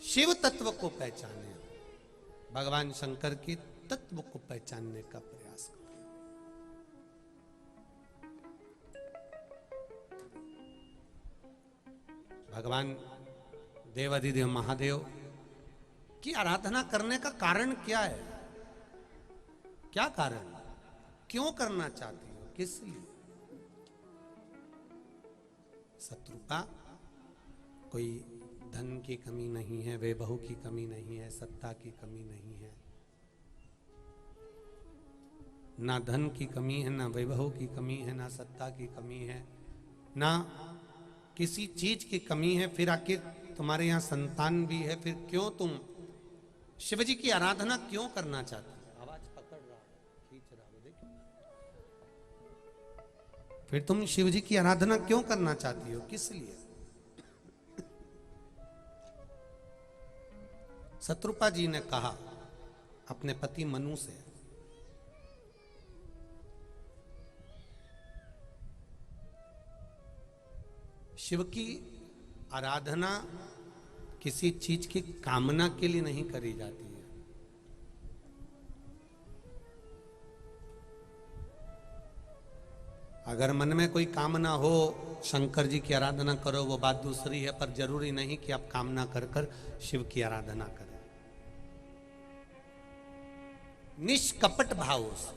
शिव तत्व को पहचाने, भगवान शंकर के तत्व को पहचानने का प्रयास करें। भगवान देवाधिदेव महादेव की आराधना करने का कारण क्या है? क्या कारण, क्यों करना चाहती हो, किस लिए? शत्रुपा, कोई धन की कमी नहीं है, वैभव की कमी नहीं है, सत्ता की कमी नहीं है, ना धन की कमी है, ना वैभव की कमी है, ना सत्ता की कमी है, ना किसी चीज की कमी है। फिर आखिर तुम्हारे यहां संतान भी है, फिर क्यों तुम शिव जी की आराधना क्यों करना चाहते हो? आवाज पकड़ रहा है, खींच रहा है, देखो। फिर तुम शिव जी की आराधना क्यों करना चाहती हो, किस लिए? शत्रुपा जी ने कहा अपने पति मनु से, शिव की आराधना किसी चीज की कामना के लिए नहीं करी जाती है। अगर मन में कोई कामना हो, शंकर जी की आराधना करो, वो बात दूसरी है, पर जरूरी नहीं कि आप कामना कर कर शिव की आराधना करें। निष्कपट भाव से,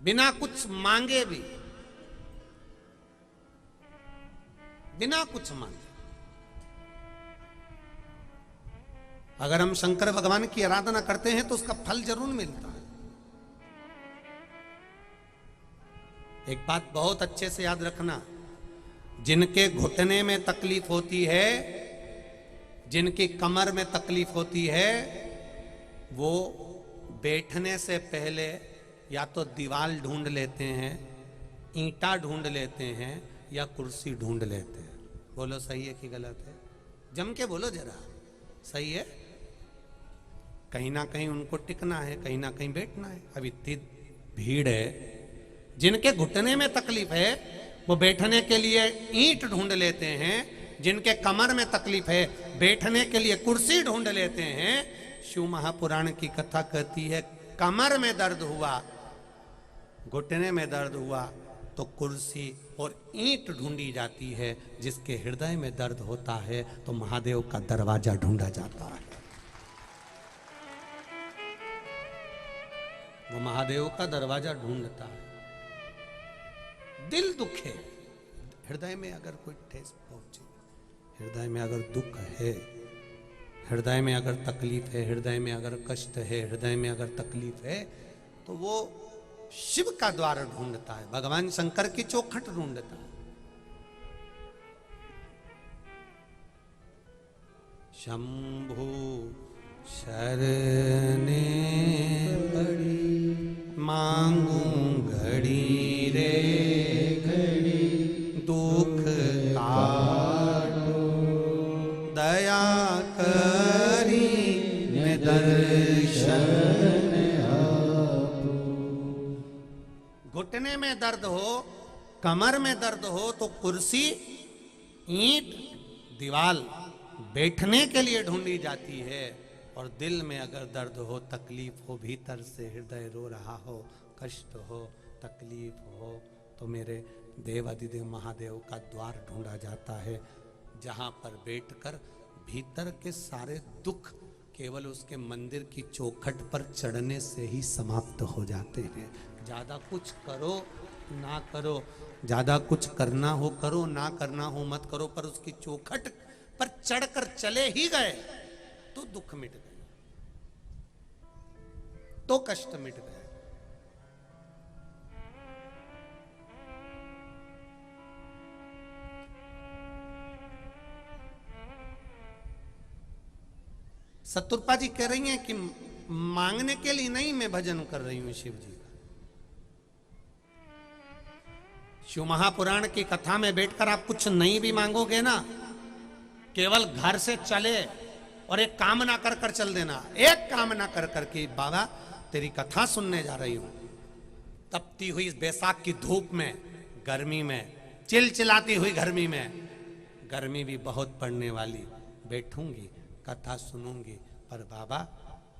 बिना कुछ मांगे भी, बिना कुछ मांगे अगर हम शंकर भगवान की आराधना करते हैं तो उसका फल जरूर मिलता है। एक बात बहुत अच्छे से याद रखना, जिनके घुटने में तकलीफ होती है, जिनकी कमर में तकलीफ होती है, वो बैठने से पहले या तो दीवार ढूंढ लेते हैं, ईंटा ढूंढ लेते हैं, या कुर्सी ढूंढ लेते हैं। बोलो सही है कि गलत है? जम के बोलो जरा, सही है? कहीं ना कहीं उनको टिकना है, कहीं ना कहीं बैठना है। अब इतनी भीड़ है, जिनके घुटने में तकलीफ है वो बैठने के लिए ईंट ढूंढ लेते हैं, जिनके कमर में तकलीफ है बैठने के लिए कुर्सी ढूंढ लेते हैं। शिव महापुराण की कथा कहती है, कमर में दर्द हुआ, घुटने में दर्द हुआ तो कुर्सी और ईंट ढूंढी जाती है। जिसके हृदय में दर्द होता है तो महादेव का दरवाजा ढूंढा जाता है। वो महादेव का दरवाजा ढूंढता है। दिल दुखे, हृदय में अगर कोई ठेस पहुंचे, हृदय में अगर दुख है, हृदय में अगर तकलीफ है, हृदय में अगर कष्ट है, हृदय में अगर तकलीफ है, तो वो शिव का द्वार ढूंढता है, भगवान शंकर की चौखट ढूंढता है। शंभु शरणे बड़ी मांगू घड़ी रे घड़ी, दुख काटो दया करी में दर्शन। घुटने में दर्द हो, कमर में दर्द हो तो कुर्सी, ईंट, दीवाल बैठने के लिए ढूंढी जाती है। और दिल में अगर दर्द हो, तकलीफ हो, भीतर से हृदय रो रहा हो, कष्ट हो, तकलीफ हो, तो मेरे देवाधिदेव महादेव का द्वार ढूंढा जाता है, जहां पर बैठकर भीतर के सारे दुख केवल उसके मंदिर की चौखट पर चढ़ने से ही समाप्त हो जाते हैं। ज्यादा कुछ करो ना करो, ज्यादा कुछ करना हो करो, ना करना हो मत करो, पर उसकी चौखट पर चढ़कर चले ही गए तो दुख मिट गए, तो कष्ट मिट गए। शत्रुपा जी कह रही हैं कि मांगने के लिए नहीं मैं भजन कर रही हूं शिव जी का। शिव महापुराण की कथा में बैठकर आप कुछ नहीं भी मांगोगे ना, केवल घर से चले और एक कामना कर कर चल देना, एक कामना कर कर के बाबा तेरी कथा सुनने जा रही हूं। तपती हुई बैसाख की धूप में, गर्मी में, चिलचिलाती हुई गर्मी में गर्मी भी बहुत पड़ने वाली, बैठूंगी कथा सुनूंगी, पर बाबा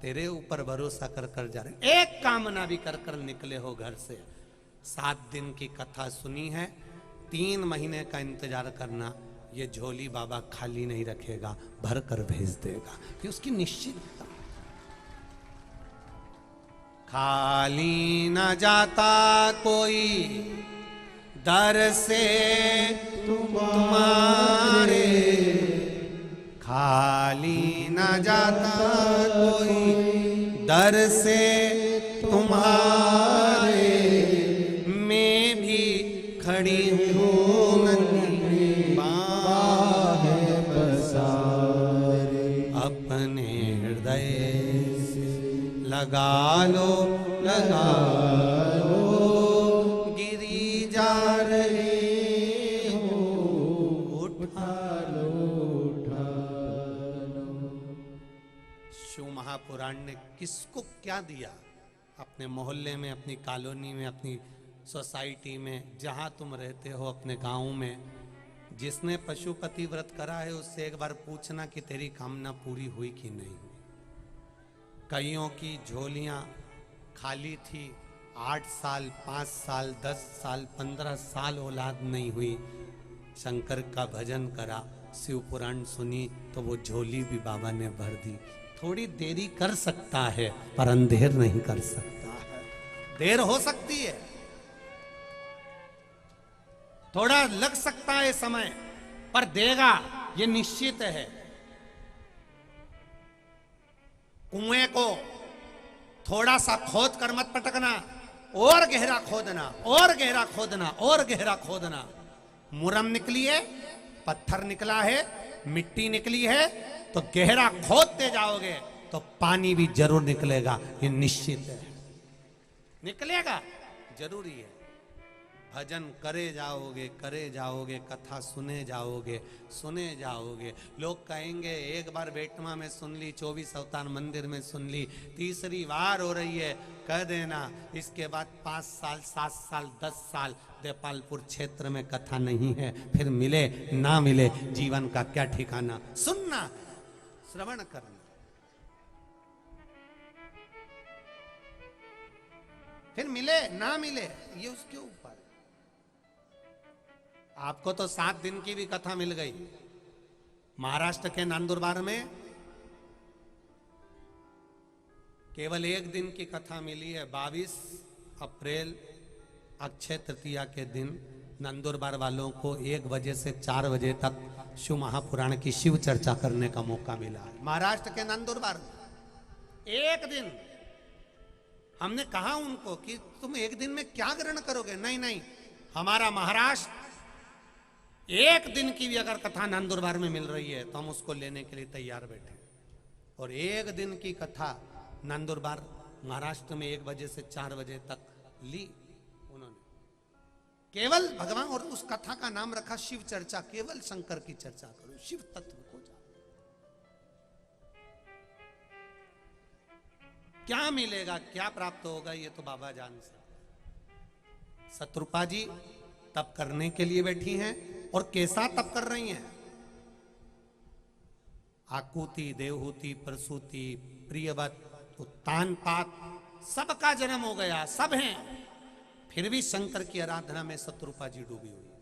तेरे ऊपर भरोसा कर कर जा रहे, एक कामना भी कर कर निकले हो घर से। 7 दिन की कथा सुनी है, 3 महीने का इंतजार करना, ये झोली बाबा खाली नहीं रखेगा, भर कर भेज देगा, कि उसकी निश्चितता। खाली न जाता कोई दर से तुम्हारे, खाली न जाता कोई दर से तुम्हारे, मैं भी खड़ी हूँ नन्ही बाह पसारे, अपने हृदय से लगा लो लगा लो, गिरी जा रही हो, उठा लो उठा लो। शिव महापुराण ने किसको क्या दिया? अपने मोहल्ले में, अपनी कॉलोनी में, अपनी सोसाइटी में, जहाँ तुम रहते हो, अपने गांव में, जिसने पशुपति व्रत करा है उससे एक बार पूछना कि तेरी कामना पूरी हुई कि नहीं हुई। कईयों की झोलियाँ खाली थी, 8 साल 5 साल 10 साल 15 साल औलाद नहीं हुई, शंकर का भजन करा, शिव पुराण सुनी, तो वो झोली भी बाबा ने भर दी। थोड़ी देरी कर सकता है पर अंधेर नहीं कर सकता है। देर हो सकती है, थोड़ा लग सकता है समय, पर देगा ये निश्चित है। कुएं को थोड़ा सा खोद कर मत पटकना, और गहरा खोदना, और गहरा खोदना, और गहरा खोदना। मुरम निकली है, पत्थर निकला है, मिट्टी निकली है, तो गहरा खोदते जाओगे तो पानी भी जरूर निकलेगा, ये निश्चित है, निकलेगा, जरूरी है। भजन करे जाओगे, कथा सुने जाओगे। लोग कहेंगे एक बार बेटमा में सुन ली, 24 अवतार मंदिर में सुन ली, तीसरी बार हो रही है, कह देना इसके बाद 5 साल 7 साल 10 साल देपालपुर क्षेत्र में कथा नहीं है, फिर मिले ना मिले, जीवन का क्या ठिकाना। सुनना, श्रवण करना, फिर मिले ना मिले ये उसके ऊपर। आपको तो 7 दिन की भी कथा मिल गई। महाराष्ट्र के नंदुरबार में केवल 1 दिन की कथा मिली है। 22 अप्रैल अक्षय तृतीया के दिन नंदुरबार वालों को 1 बजे से 4 बजे तक शिव महापुराण की शिव चर्चा करने का मौका मिला है। महाराष्ट्र के नंदुरबार में 1 दिन। हमने कहा उनको कि तुम 1 दिन में क्या ग्रहण करोगे? नहीं, हमारा महाराष्ट्र 1 दिन की भी अगर कथा नंदुरबार में मिल रही है तो हम उसको लेने के लिए तैयार बैठे। और 1 दिन की कथा नंदुरबार महाराष्ट्र में 1 बजे से 4 बजे तक ली उन्होंने, केवल भगवान। और उस कथा का नाम रखा शिव चर्चा, केवल शंकर की चर्चा करो, शिव तत्व को जानो। क्या मिलेगा, क्या प्राप्त होगा, ये तो बाबा जान सकते। शत्रुपा जी तप करने के लिए बैठी हैं, और कैसा तप कर रही हैं? आकुति, देवहूति, प्रसूति, प्रियवत, उत्तान पात, सबका जन्म हो गया, सब हैं, फिर भी शंकर की आराधना में शत्रुपा जी डूबी हुई।